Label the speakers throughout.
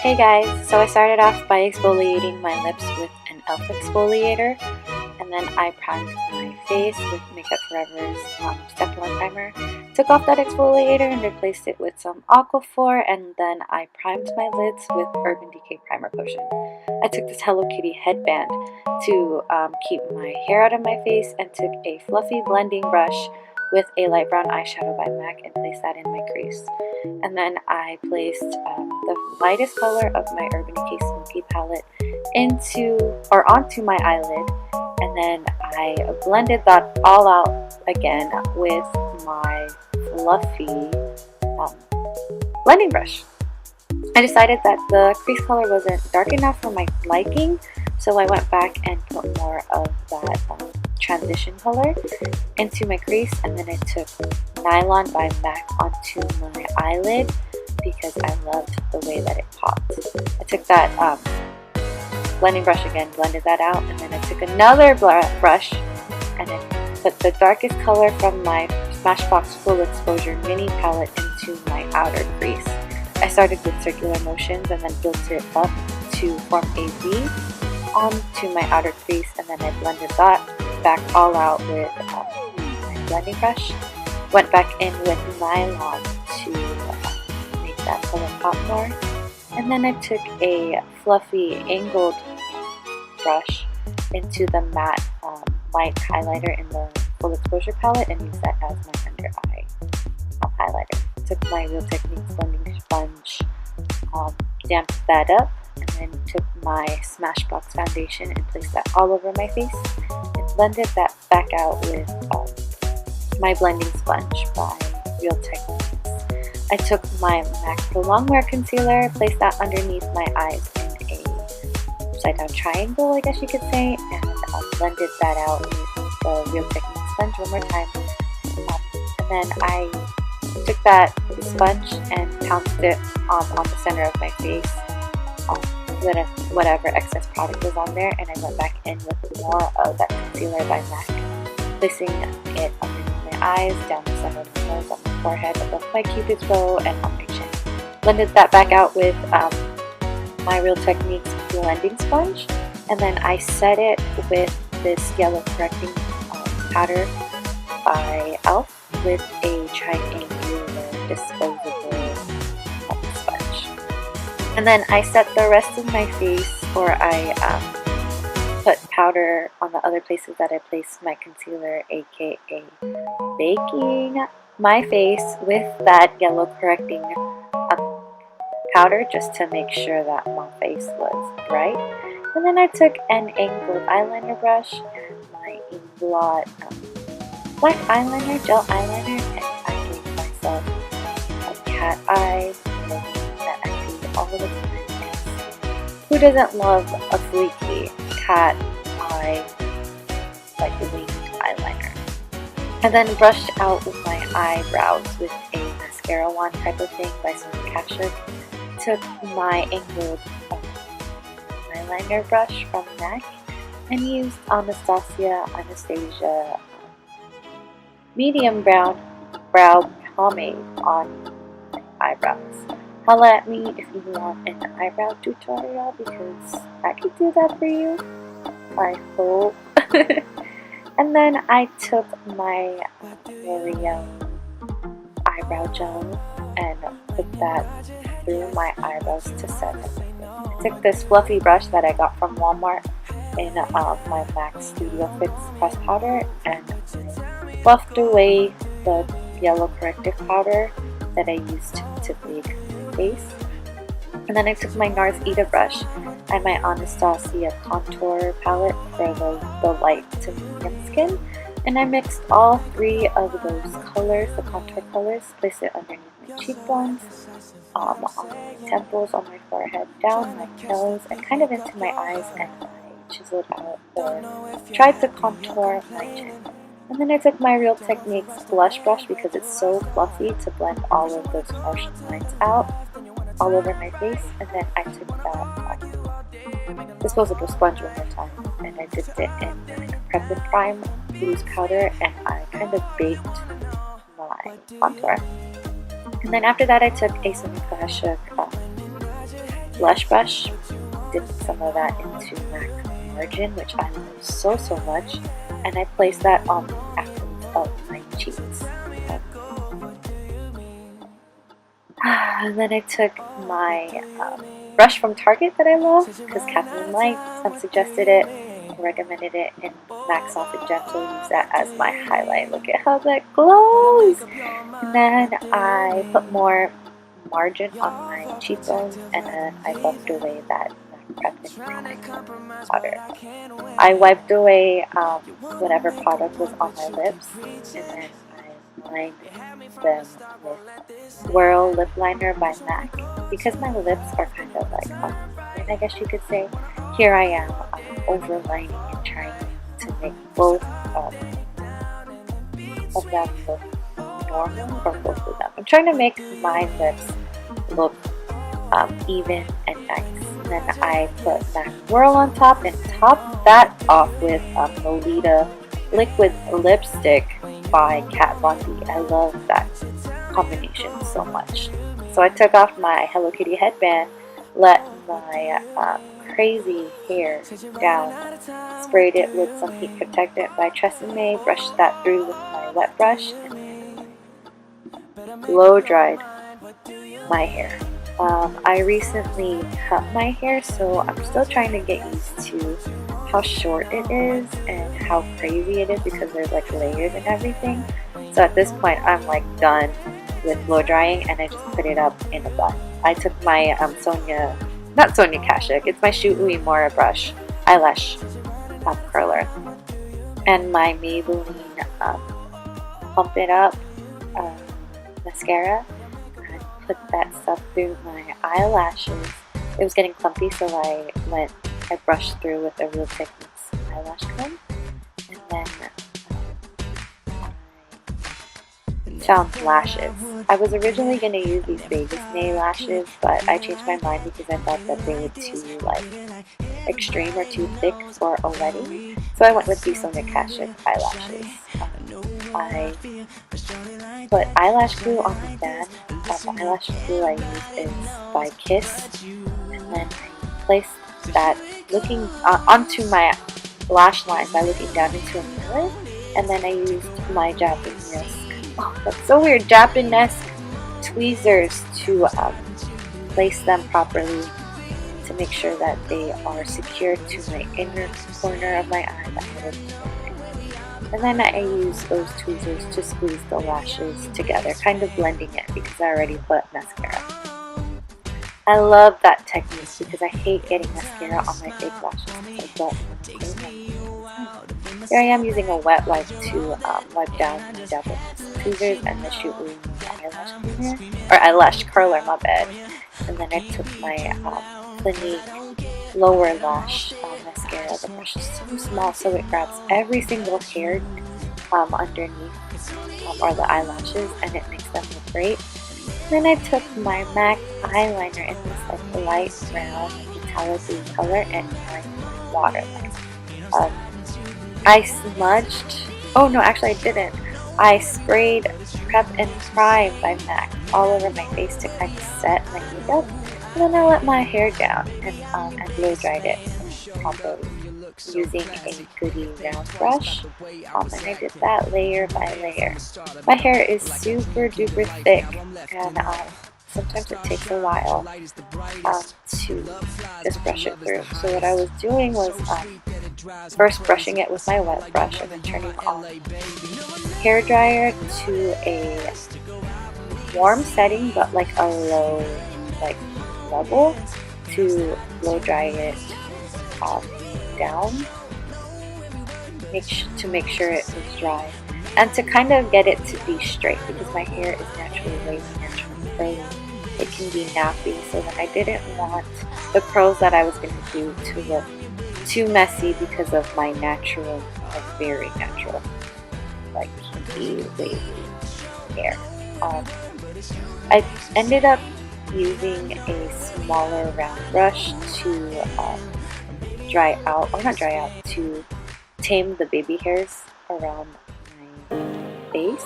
Speaker 1: Hey guys, so I started off by exfoliating my lips with an e.l.f. exfoliator, and then I primed my face with Makeup Forever's Step 1 primer. Took off that exfoliator and replaced it with some Aquaphor, and then I primed my lids with Urban Decay Primer Potion. I took this Hello Kitty headband to keep my hair out of my face, and took a fluffy blending brush with a light brown eyeshadow by MAC and placed that in my crease. And then I placed the lightest color of my Urban Decay Smoky palette onto my eyelid, and then I blended that all out again with my fluffy blending brush. I decided that the crease color wasn't dark enough for my liking, so I went back and put more of that transition color into my crease, and then I took Nylon by MAC onto my eyelid because I loved the way that it popped. I took that blending brush again, blended that out, and then I took another brush and I put the darkest color from my Smashbox Full Exposure Mini palette into my outer crease. I started with circular motions and then built it up to form a V onto my outer crease, and then I blended that back all out with my blending brush. Went back in with Nylon to make that color pop more, and then I took a fluffy angled brush into the matte light highlighter in the Full Exposure palette and used that as my under eye highlighter. Took my Real Techniques blending sponge, damped that up, and then took my Smashbox foundation and placed that all over my face and blended that back out with my blending sponge by Real Techniques. I took my MAC Pro Longwear concealer, placed that underneath my eyes in a upside down triangle, I guess you could say, and blended that out with the Real Techniques sponge one more time. And then I took that sponge and pounced it on the center of my face, whatever excess product was on there, and I went back in with more of that concealer by MAC, placing it underneath my eyes, down the center of the nose, on my forehead, above my cupid's bow, and on my chin. Blended that back out with my Real Techniques blending sponge, and then I set it with this yellow correcting powder by e.l.f. with a triangular disposable sponge. And then I set the rest of my face, or I put powder on the other places that I placed my concealer, aka baking my face with that yellow correcting powder just to make sure that my face was bright. And then I took an angled eyeliner brush and my Inglot black eyeliner, gel eyeliner, and I gave myself a cat eye that I do all the time. Who doesn't love a fleeky cat eye, like winged eyeliner? And then brushed out with my eyebrows with a mascara wand type of thing by Sonia Kashuk. Took my angled eyeliner brush from MAC and used Anastasia medium brown brow pomade on my eyebrows. Holla at me if you want an eyebrow tutorial, because I could do that for you, I hope. And then I took my L'Oreal eyebrow gel and put that through my eyebrows to set everything. I took this fluffy brush that I got from Walmart in my MAC Studio Fix press powder and buffed away the yellow corrective powder that I used to bake my face. And then I took my NARS Ita brush and my Anastasia contour palette for the light to medium skin, and I mixed all three of those colors, the contour colors, placed it underneath my cheekbones, on my temples, on my forehead, down my nose, and kind of into my eyes, and I chiseled out or tried to contour my chin. And then I took my Real Techniques blush brush because it's so fluffy to blend all of those harsh lines out all over my face, and then I took that disposable sponge one more time and I dipped it in Prep and Prime loose powder, and I kind of baked my contour. And then after that I took a Sonia Kashuk blush brush, dipped some of that into MAC Margin, which I love so much, and I placed that on the apples of my cheeks. And then I took my brush from Target that I love because Kathleen Light suggested it, recommended it, and MAC Soft and Gentle use that as my highlight. Look at how that glows! And then I put more margin on my cheekbones, and then I buffed away that MAC Prep and Prime powder. I wiped away whatever product was on my lips, and then I lined them with Whirl Lip Liner by MAC. Because my lips are kind of like uneven, I guess you could say, here I am overlining and trying to make both of them look normal, or both of them. I'm trying to make my lips look even and nice. And then I put MAC Whirl on top and topped that off with Lolita Liquid Lipstick by Kat Von D. I love that combination so much. So I took off my Hello Kitty headband, let my crazy hair down, sprayed it with some heat protectant by Tresemme, brushed that through with my wet brush, and blow dried my hair. I recently cut my hair, so I'm still trying to get used to how short it is and how crazy it is because there's like layers and everything. So at this point I'm like done with blow drying, and I just put it up in a bun. I took my not Sonia Kashuk, it's my Shu Uemura brush, eyelash curler, and my Maybelline Pump It Up mascara. Put that stuff through my eyelashes. It was getting clumpy, so I brushed through with a Real Techniques eyelash comb, and then I found lashes. I was originally going to use these Vegas Nay lashes, but I changed my mind because I thought that they were too extreme or too thick for a wedding. So I went with the Sonia Kashuk eyelashes. I put eyelash glue on the fan. The eyelash glue I use is by Kiss, and then I placed that looking onto my lash line by looking down into a mirror, and then I used my Japanese, that's so weird, Japanese tweezers to place them properly to make sure that they are secured to my inner corner of my eye. And then I use those tweezers to squeeze the lashes together, kind of blending it because I already put mascara. I love that technique because I hate getting mascara on my fake lashes. Here I am using a wet wipe to wipe down the Japanese tweezers and the Shu Uemura eyelash cleaner, or eyelash curler, my bad. And then I took my Clinique lower lash mascara. The brush is so small, so it grabs every single hair underneath or the eyelashes, and it makes them look great. Then I took my MAC eyeliner in this light brown metallic blue color and my waterline. I smudged. Oh no, actually I didn't. I sprayed Prep and Prime by MAC all over my face to kind of set my makeup. And then I let my hair down and blow dried it properly using a Goody round brush. And I did that layer by layer. My hair is super duper thick, and sometimes it takes a while to just brush it through. So what I was doing was first brushing it with my wet brush and then turning on hair dryer to a warm setting but like a low level to blow dry it down to make sure it was dry and to kind of get it to be straight because my hair is naturally wavy, naturally curly. It can be nappy, so that I didn't want the curls that I was going to do to look too messy because of my natural, very natural, kinky, wavy hair. I ended up using a smaller round brush to to tame the baby hairs around my face.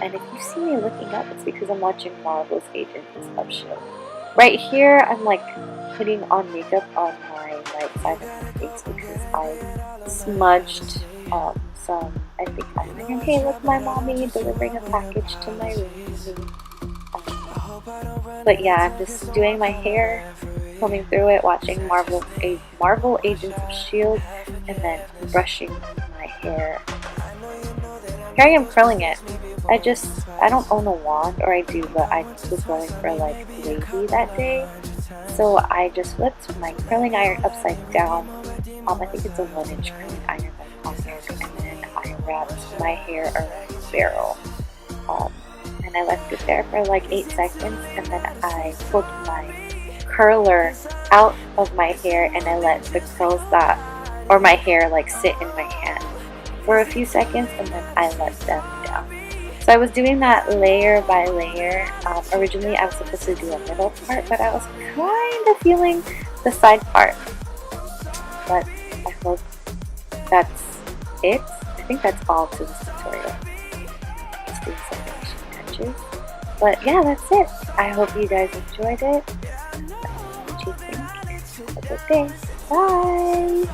Speaker 1: And if you see me looking up, it's because I'm watching Marvel's Agents of S.H.I.E.L.D. Right here, I'm putting on makeup on my right side of my face because I smudged some, I think, eyeliner. Hey, look, my mommy delivering a package to my room. But yeah, I'm just doing my hair, combing through it, watching Marvel Agents of S.H.I.E.L.D., and then brushing my hair. Here I am curling it. I don't own a wand, or I do, but I was going for like wavy that day. So I just flipped my curling iron upside down. I think it's a 1-inch curling iron that's on there, and then I wrapped my hair around the barrel. And I left it there for like 8 seconds, and then I pulled my curler out of my hair and I let the curls or my hair like sit in my hand for a few seconds, and then I let them down. So I was doing that layer by layer. Originally I was supposed to do a middle part, but I was kind of feeling the side part. But I hope that's it. I think that's all to this tutorial. Just doing some finishing touches. But yeah, that's it. I hope you guys enjoyed it. What do you think? Have a good day. Bye!